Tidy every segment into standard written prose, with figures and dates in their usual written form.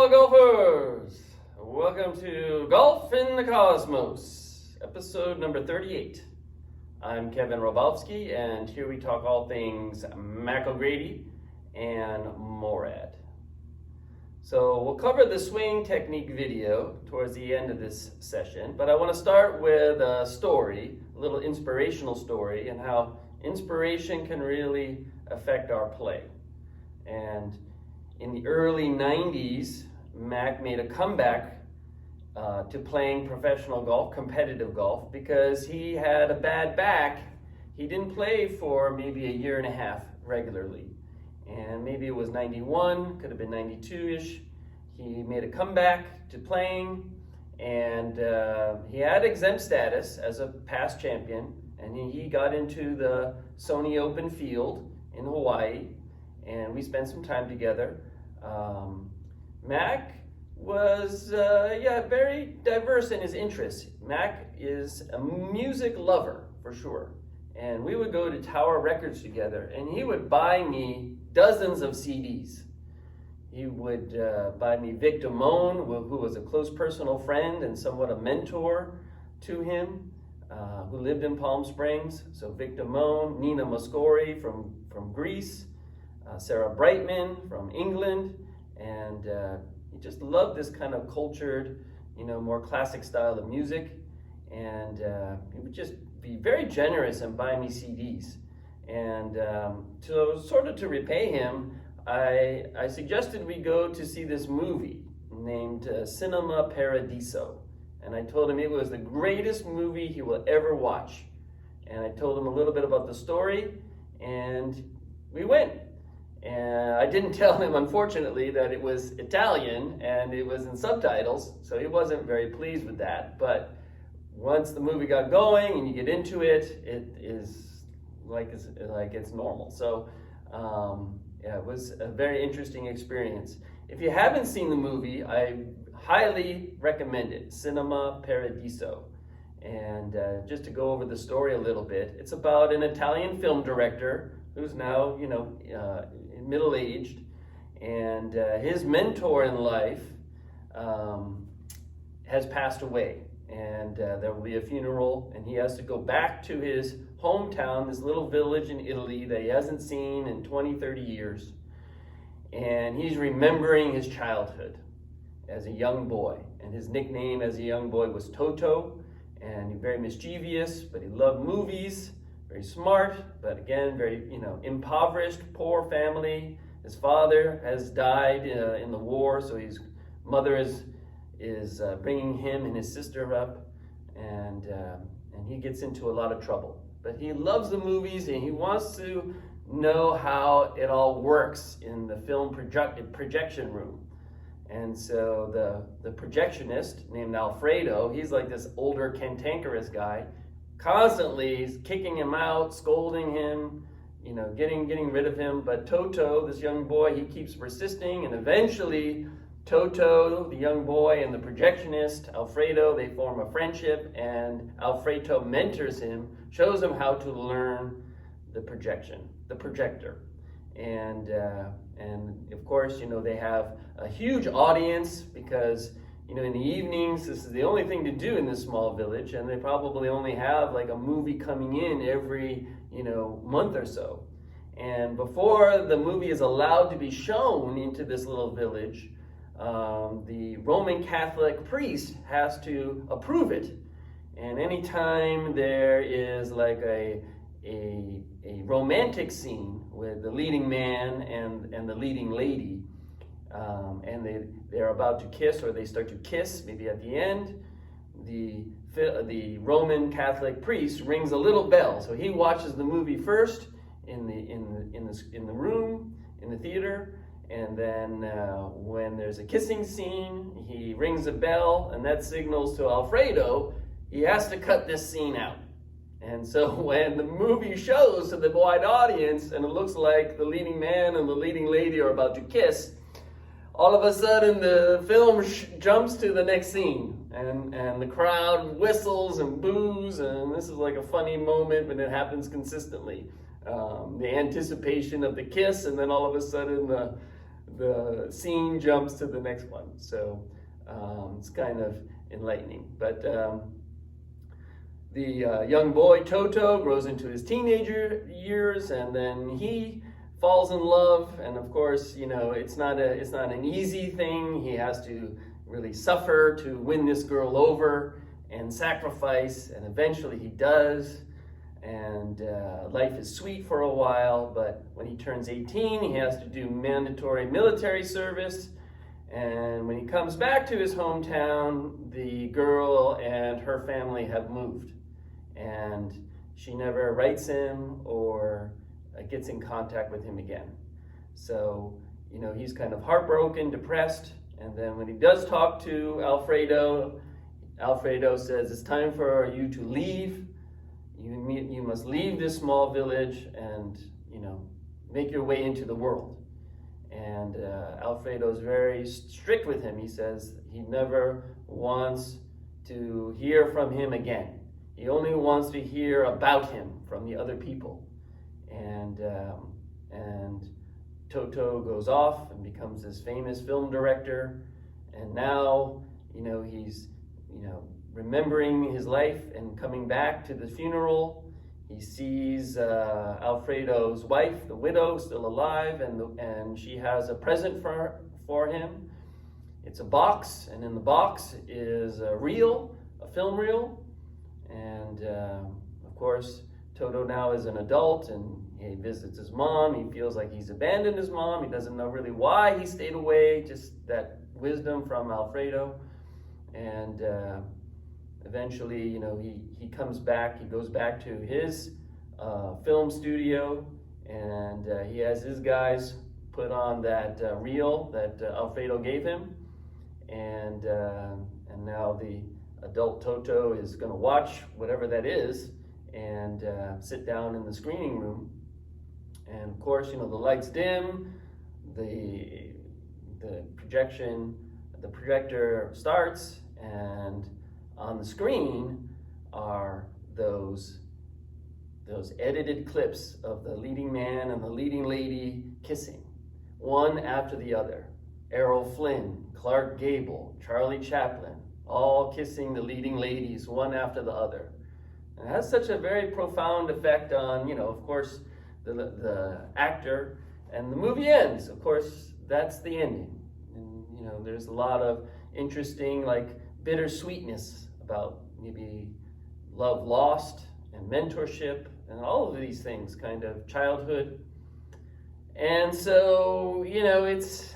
Hello golfers! Welcome to Golf in the Cosmos, episode number 38. I'm Kevin Robowski, and here we talk all things GRADY and MORAD. So we'll cover the swing technique video towards the end of this session, but I want to start with a story, a little inspirational story, and how inspiration can really affect our play. And in the early 90s, Mac made a comeback to playing professional golf, competitive golf, because he had a bad back. He didn't play for maybe a year and a half regularly. And maybe it was 91, could have been 92-ish. He made a comeback to playing, and he had exempt status as a past champion, and he got into the Sony Open field in Hawaii, and we spent some time together. Mac was very diverse in his interests. Mac is a music lover for sure, and we would go to Tower Records together, and he would buy me dozens of CDs. He would buy me Vic Damone, who was a close personal friend and somewhat a mentor to him, who lived in Palm Springs. So Vic Damone, Nina Moscori from Greece, Sarah Brightman from England, and he just loved this kind of cultured, more classic style of music, and he would just be very generous and buy me CDs. And so sort of to repay him, I suggested we go to see this movie named Cinema Paradiso, and I told him it was the greatest movie he will ever watch, and I told him a little bit about the story, and we went. And I didn't tell him, unfortunately, that it was Italian and it was in subtitles, so he wasn't very pleased with that. But once the movie got going and you get into it, it is like it's normal. So it was a very interesting experience. If you haven't seen the movie, I highly recommend it, Cinema Paradiso. And just to go over the story a little bit, it's about an Italian film director who's now, middle-aged, and his mentor in life has passed away, and there will be a funeral, and he has to go back to his hometown, this little village in Italy that he hasn't seen in 20-30 years, and he's remembering his childhood as a young boy, and his nickname as a young boy was Toto, and he's very mischievous, but he loved movies. Very smart, but again, very, impoverished, poor family. His father has died in the war, so his mother is bringing him and his sister up, and he gets into a lot of trouble. But he loves the movies, and he wants to know how it all works in the film projection room. And so the projectionist, named Alfredo, he's like this older, cantankerous guy, constantly kicking him out, scolding him, getting rid of him. But Toto, this young boy, he keeps persisting, and eventually Toto, the young boy, and the projectionist, Alfredo, they form a friendship, and Alfredo mentors him, shows him how to learn the projector. And of course, they have a huge audience because in the evenings, this is the only thing to do in this small village, and they probably only have like a movie coming in every, month or so. And before the movie is allowed to be shown into this little village, the Roman Catholic priest has to approve it. And anytime there is like a romantic scene with the leading man and the leading lady, and they're about to kiss, or they start to kiss maybe at the end, the Roman Catholic priest rings a little bell. So he watches the movie first in the room, in the theater, and then when there's a kissing scene, he rings a bell, and that signals to Alfredo he has to cut this scene out. And so when the movie shows to the wide audience, and it looks like the leading man and the leading lady are about to kiss, all of a sudden the film jumps to the next scene, and the crowd whistles and boos, and this is like a funny moment, but it happens consistently. The anticipation of the kiss, and then all of a sudden the scene jumps to the next one. So it's kind of enlightening. But the young boy Toto grows into his teenager years, and then he falls in love. And of course, you know, it's not an easy thing. He has to really suffer to win this girl over and sacrifice, and eventually he does. And life is sweet for a while, but when he turns 18, he has to do mandatory military service. And when he comes back to his hometown, the girl and her family have moved. And she never writes him or gets in contact with him again. So, you know, he's kind of heartbroken, depressed. And then when he does talk to Alfredo, Alfredo says, it's time for you to leave. You must leave this small village and, you know, make your way into the world. And Alfredo is very strict with him. He says he never wants to hear from him again. He only wants to hear about him from the other people. And Toto goes off and becomes this famous film director. And now, you know, he's, you know, remembering his life and coming back to the funeral. He sees Alfredo's wife, the widow, still alive, and she has a present for him. It's a box, and in the box is a reel, a film reel. And of course, Toto now is an adult, and he visits his mom. He feels like he's abandoned his mom. He doesn't know really why he stayed away, just that wisdom from Alfredo. And eventually, you know, he comes back. He goes back to his film studio, and he has his guys put on that reel that Alfredo gave him. And now the adult Toto is going to watch whatever that is and sit down in the screening room. And of course, you know, the lights dim, the projector starts, and on the screen are those edited clips of the leading man and the leading lady kissing, one after the other. Errol Flynn, Clark Gable, Charlie Chaplin, all kissing the leading ladies one after the other. And it has such a very profound effect on, you know, of course, the actor. And the movie ends. Of course, that's the ending. And, you know, there's a lot of interesting, like, bittersweetness about maybe love lost and mentorship and all of these things, kind of childhood. And so, you know, it's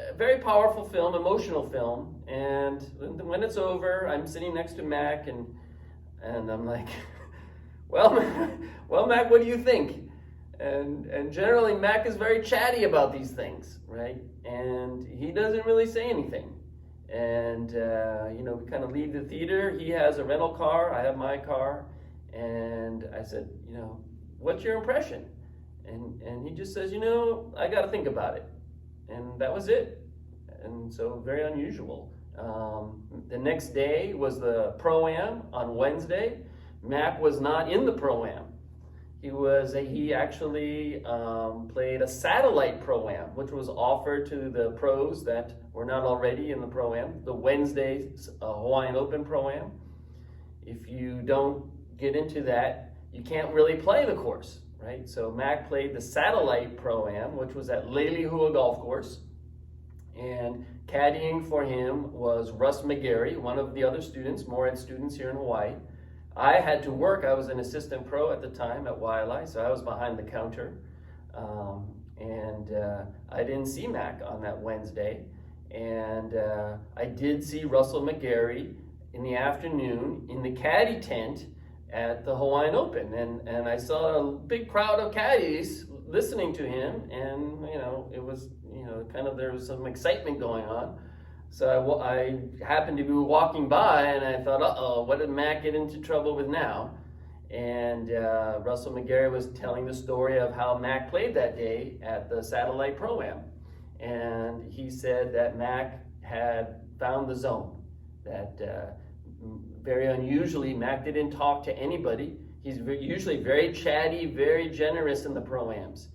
a very powerful film, emotional film. And when it's over, I'm sitting next to Mac, and I'm like, well, Mac, what do you think? And generally, Mac is very chatty about these things, right? And he doesn't really say anything. And, you know, we kind of leave the theater. He has a rental car. I have my car. And I said, you know, what's your impression? And he just says, you know, I got to think about it. And that was it. And so very unusual. The next day was the Pro-Am on Wednesday. Mac was not in the Pro-Am. He actually played a satellite Pro-Am, which was offered to the pros that were not already in the Pro-Am, the Wednesday Hawaiian Open Pro-Am. If you don't get into that, you can't really play the course, right? So Mac played the satellite Pro-Am, which was at Lelehua Golf Course. And caddying for him was Russ McGarry, one of the other students, MORAD students here in Hawaii. I had to work. I was an assistant pro at the time at Wailai, so I was behind the counter. I didn't see Mac on that Wednesday. And I did see Russell McGarry in the afternoon in the caddy tent at the Hawaiian Open. And I saw a big crowd of caddies listening to him. And, you know, it was, you know, kind of, there was some excitement going on. So I happened to be walking by, and I thought, uh-oh, what did Mac get into trouble with now? And Russell McGarry was telling the story of how Mac played that day at the Satellite Pro-Am. And he said that Mac had found the zone, that very unusually, Mac didn't talk to anybody. He's usually very chatty, very generous in the Pro-Ams.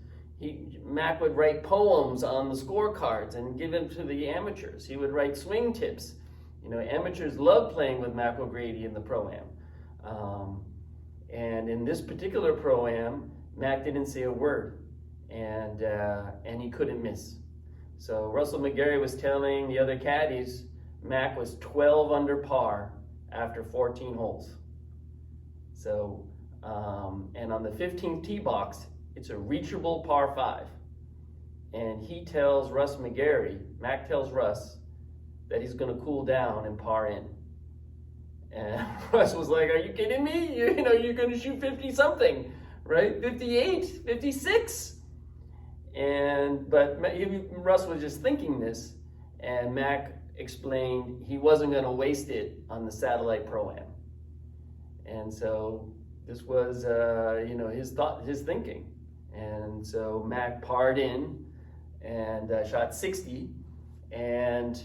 Mac would write poems on the scorecards and give them to the amateurs. He would write swing tips. You know, amateurs love playing with Mac O'Grady in the Pro-Am. And in this particular Pro-Am, Mac didn't say a word, and he couldn't miss. So Russell McGarry was telling the other caddies, Mac was 12 under par after 14 holes. So, and on the 15th tee box, it's a reachable par 5. And he tells Russ McGarry, Mac tells Russ, that he's going to cool down and par in. And Russ was like, are you kidding me? You know, you're going to shoot 50 something, right? 58, 56. But Russ was just thinking this, and Mac explained he wasn't going to waste it on the Satellite Pro-Am. And so this was, his thinking. And so Mac parred in and shot 60. And,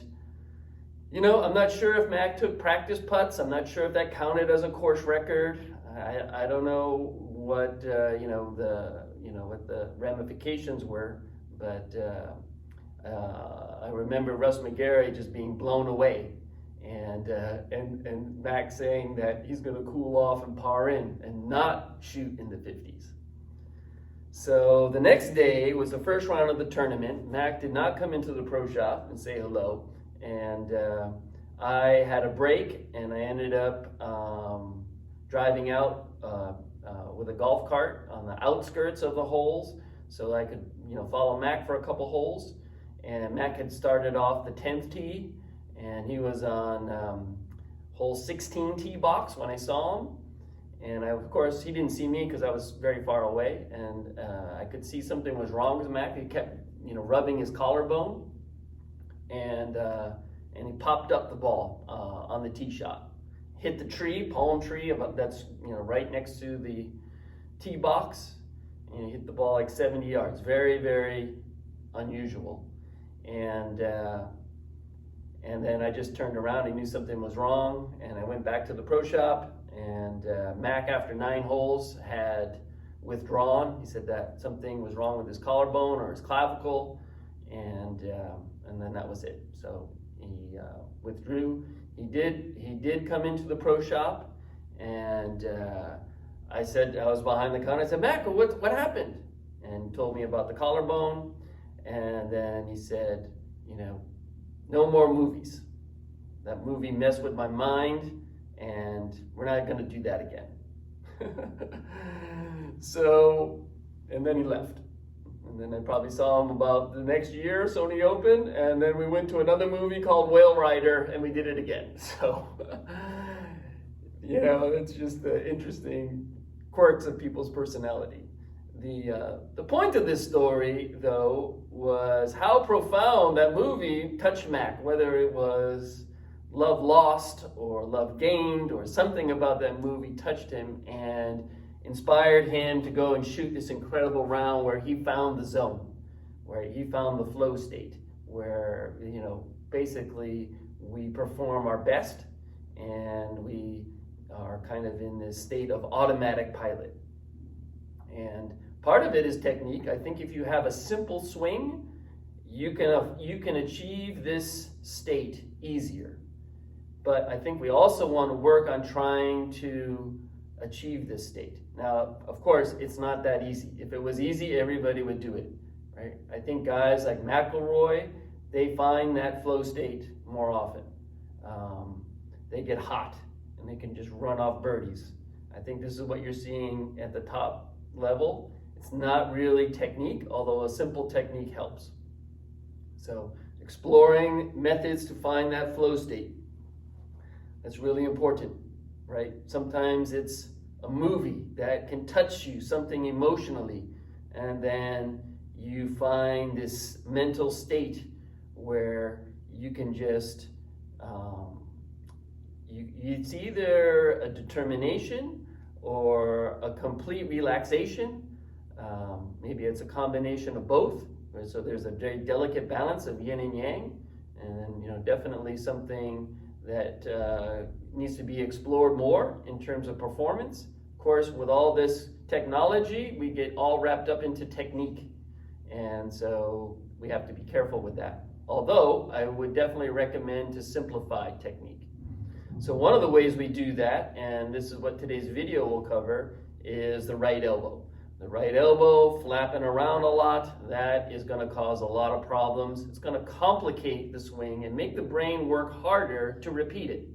I'm not sure if Mac took practice putts. I'm not sure if that counted as a course record. I don't know what, what the ramifications were, but I remember Russ McGarry just being blown away, and Mac saying that he's going to cool off and par in and not shoot in the 50s. So the next day was the first round of the tournament. Mac did not come into the pro shop and say hello, and I had a break, and I ended up driving out with a golf cart on the outskirts of the holes, so I could, follow Mac for a couple holes. And Mac had started off the 10th tee, and he was on hole 16 tee box when I saw him. And of course, he didn't see me because I was very far away, and I could see something was wrong with Mac. He kept, rubbing his collarbone, and he popped up the ball on the tee shot. Hit the tree, palm tree, that's right next to the tee box, and he hit the ball like 70 yards. Very, very unusual. And then I just turned around. He knew something was wrong, and I went back to the pro shop. And Mac, after 9 holes, had withdrawn. He said that something was wrong with his collarbone or his clavicle, and then that was it. So he withdrew. He did come into the pro shop, and I said, I was behind the counter. I said, Mac, what happened? And he told me about the collarbone, and then he said, no more movies. That movie messed with my mind, and we're not going to do that again. So, and then he left. And then I probably saw him about the next year, Sony Open, and then we went to another movie called Whale Rider, and we did it again. So, it's just the interesting quirks of people's personality. The point of this story, though, was how profound that movie touched Mac, whether it was love lost or love gained, or something about that movie touched him and inspired him to go and shoot this incredible round where he found the zone, where he found the flow state, where, basically we perform our best and we are kind of in this state of automatic pilot. And part of it is technique. I think if you have a simple swing, you can achieve this state easier. But I think we also want to work on trying to achieve this state. Now, of course, it's not that easy. If it was easy, everybody would do it, right? I think guys like McIlroy, they find that flow state more often. They get hot and they can just run off birdies. I think this is what you're seeing at the top level. It's not really technique, although a simple technique helps. So exploring methods to find that flow state. That's really important, right? Sometimes it's a movie that can touch you, something emotionally, and then you find this mental state where you can just, it's either a determination or a complete relaxation. Maybe it's a combination of both. So there's a very delicate balance of yin and yang, and definitely something that needs to be explored more in terms of performance. Of course, with all this technology, we get all wrapped up into technique. And so we have to be careful with that. Although I would definitely recommend to simplify technique. So one of the ways we do that, and this is what today's video will cover, is the right elbow. The right elbow flapping around a lot, that is going to cause a lot of problems. It's going to complicate the swing and make the brain work harder to repeat it.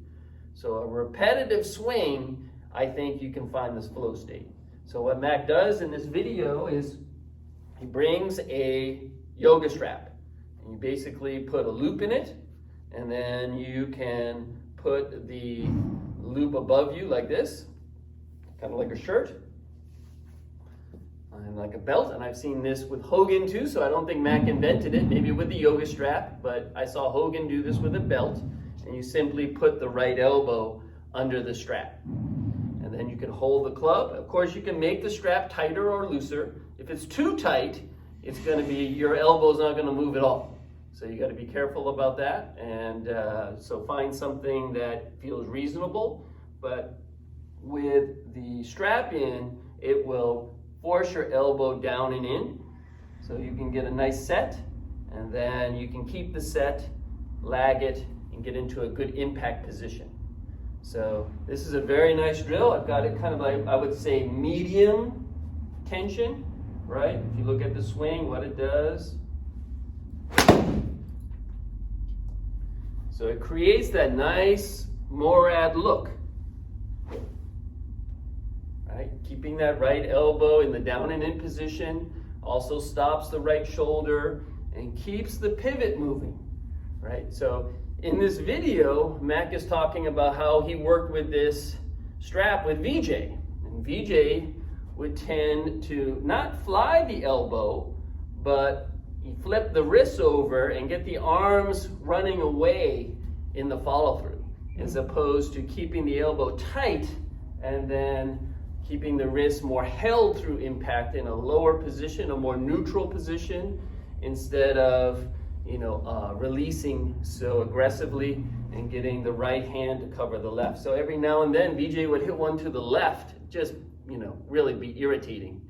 So a repetitive swing, I think you can find this flow state. So what Mac does in this video is he brings a yoga strap. And you basically put a loop in it, and then you can put the loop above you like this, kind of like a shirt. And like a belt, and I've seen this with Hogan too, so I don't think Mac invented it, maybe with the yoga strap, but I saw Hogan do this with a belt, and you simply put the right elbow under the strap. And then you can hold the club. Of course, you can make the strap tighter or looser. If it's too tight, it's going to be, your elbow's not going to move at all. So you got to be careful about that, and so find something that feels reasonable, but with the strap in, it will force your elbow down and in, so you can get a nice set, and then you can keep the set, lag it, and get into a good impact position. So this is a very nice drill. I've got it kind of like, I would say, medium tension, right? If you look at the swing, what it does. So it creates that nice MORAD look. Right? Keeping that right elbow in the down and in position also stops the right shoulder and keeps the pivot moving, right? So in this video, Mac is talking about how he worked with this strap with VJ. And VJ would tend to not fly the elbow, but he flipped the wrists over and get the arms running away in the follow-through, as opposed to keeping the elbow tight and then keeping the wrist more held through impact in a lower position, a more neutral position, instead of releasing so aggressively and getting the right hand to cover the left. So every now and then, VJ would hit one to the left, just really be irritating.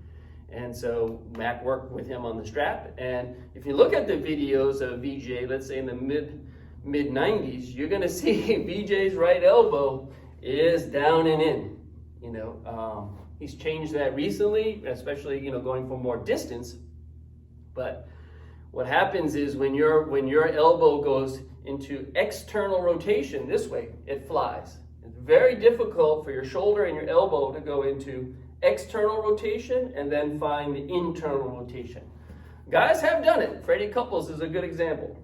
And so Mac worked with him on the strap. And if you look at the videos of VJ, let's say in the mid 90s, you're going to see VJ's right elbow is down and in. He's changed that recently, especially going for more distance. But what happens is when your elbow goes into external rotation this way, it flies. It's very difficult for your shoulder and your elbow to go into external rotation and then find the internal rotation. Guys have done it. Freddie Couples is a good example.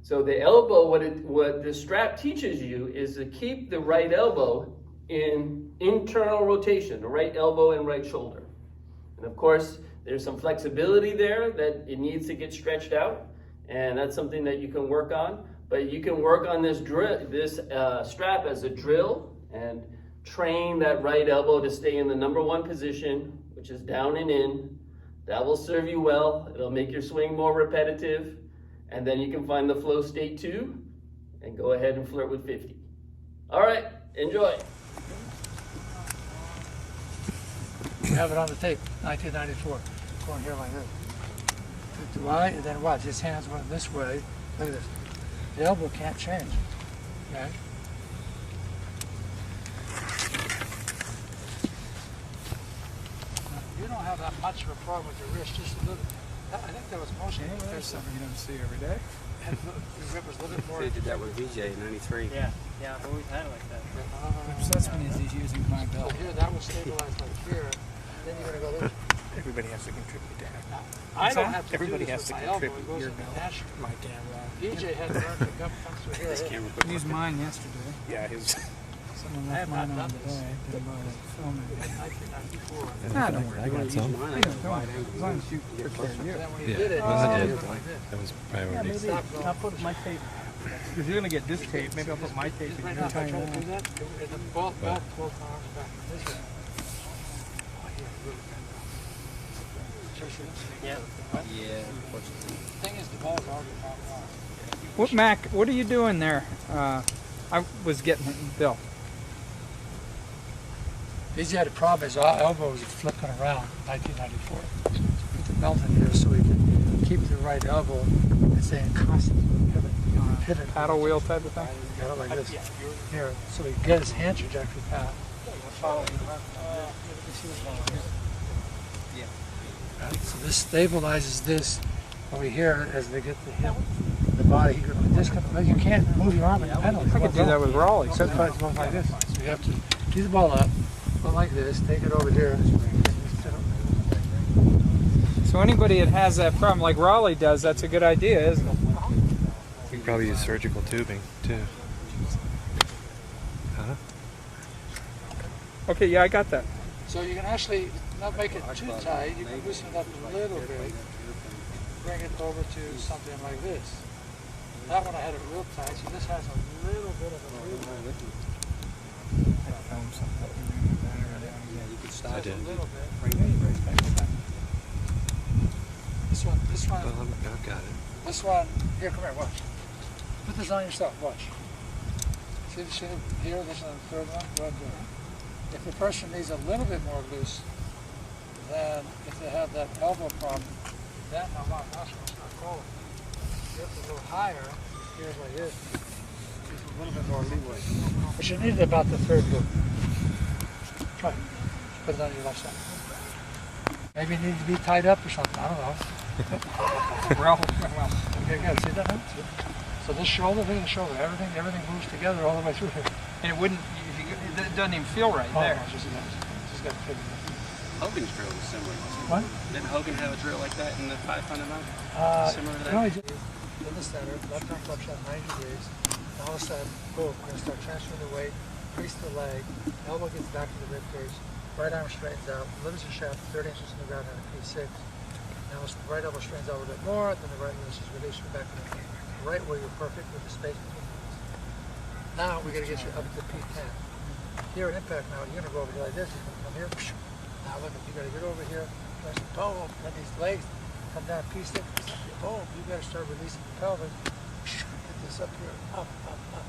So the elbow, what the strap teaches you is to keep the right elbow in internal rotation, the right elbow and right shoulder. And of course, there's some flexibility there that it needs to get stretched out, and that's something that you can work on. But you can work on this strap as a drill and train that right elbow to stay in the number one position, which is down and in. That will serve you well. It'll make your swing more repetitive, and then you can find the flow state too, and go ahead and flirt with 50. All right, enjoy. We have it on the tape, 1994, going here like this. Why? And then watch, his hands went this way. Look at this. The elbow can't change. Okay? You don't have that much of a problem with your wrist, just a little. I think that was mostly. There's something you don't see every day. Your grip was a little bit more. They did that with VJ in '93. Yeah, I've always had it like that. So that's when he's using my belt. Here, that was stabilized like here. Then you're going to go this. Everybody has to contribute to that. I don't have to Everybody do has this to with my elbow. It contribute. goes Your in the belt, national. my camera. DJ had learned to come through here. This camera I used mine yesterday. Yeah, his. Someone I left have mine not on done this. today. Didn't bother filming it. 1994. Nah, don't worry. I got some. You don't, as long as you took care of you. Then when he did it, I he did. was like this. That was Yeah, priority. maybe I'll put my tape. If you're gonna get this tape, maybe I'll put my tape Just in right your now, if I time. try to do that, both arms back this way. Oh, here, really bend down. Yeah. Yeah, The unfortunately. thing is, the ball's already popped off. What, Mac? What are you doing there? I was getting Bill. He's had a problem. His elbow was flipping around. 1994. Put the belt in here so so we can keep the right elbow and stay in constant pivot. Paddle wheel type of thing. Got it like this. Here, so we get his hand trajectory path. Right, so this stabilizes this over here as they get the hip, the body. You can't move your arm in the pedal. I could do that with Raleigh. So it's going like this. So you have to tee the ball up, go like this, take it over here. So anybody that has that problem, like Raleigh does, that's a good idea, isn't it? You can probably use surgical tubing too. Huh? Okay, yeah, I got that. So you can actually not make it too tight. You can loosen it up a little bit. Bring it over to something like this. That one I had it real tight, so this has a little bit of a movement. I did. A little bit. This one, Well, I've got it. this one, here, come here, watch. Put this on yourself, watch. See here, this is the third one, go ahead and do it. If the person needs a little bit more loose, then if they have that elbow problem, then now watch, now it's going to start falling. If it's a little higher, here's like this, gives a little bit more leeway. But you need about the third loop. Try it. Put it on your left side. Maybe it needs to be tied up or something, I don't know. Well, Okay, good. See that now? See? So this shoulder, look at the shoulder. Everything moves together all the way through here. and it wouldn't, it doesn't even feel right Oh, there. no, just got to figure it Hogan's drill was similar. out. What? Didn't Hogan have a drill like that in the 500 mile? Similar to that? No, he did. In the center, left arm clutch at 90 degrees. And all of a sudden, boom, we're going to start transferring the weight, crease the leg, elbow gets back to the rib cage, right arm straightens out, delivers the shaft 30 inches from the ground on a P6. Now the right elbow straightens out a little bit more, then the right wrist is released from back to the right where you're perfect with the space between the knees. Now we got to get you up to P10. Here at impact now, you're going to go over here like this, you're going to come here. Now look, you got to get over here, press the boom, let these legs come down P6, boom, you got to start releasing the pelvis. Get this up here, up, up, up.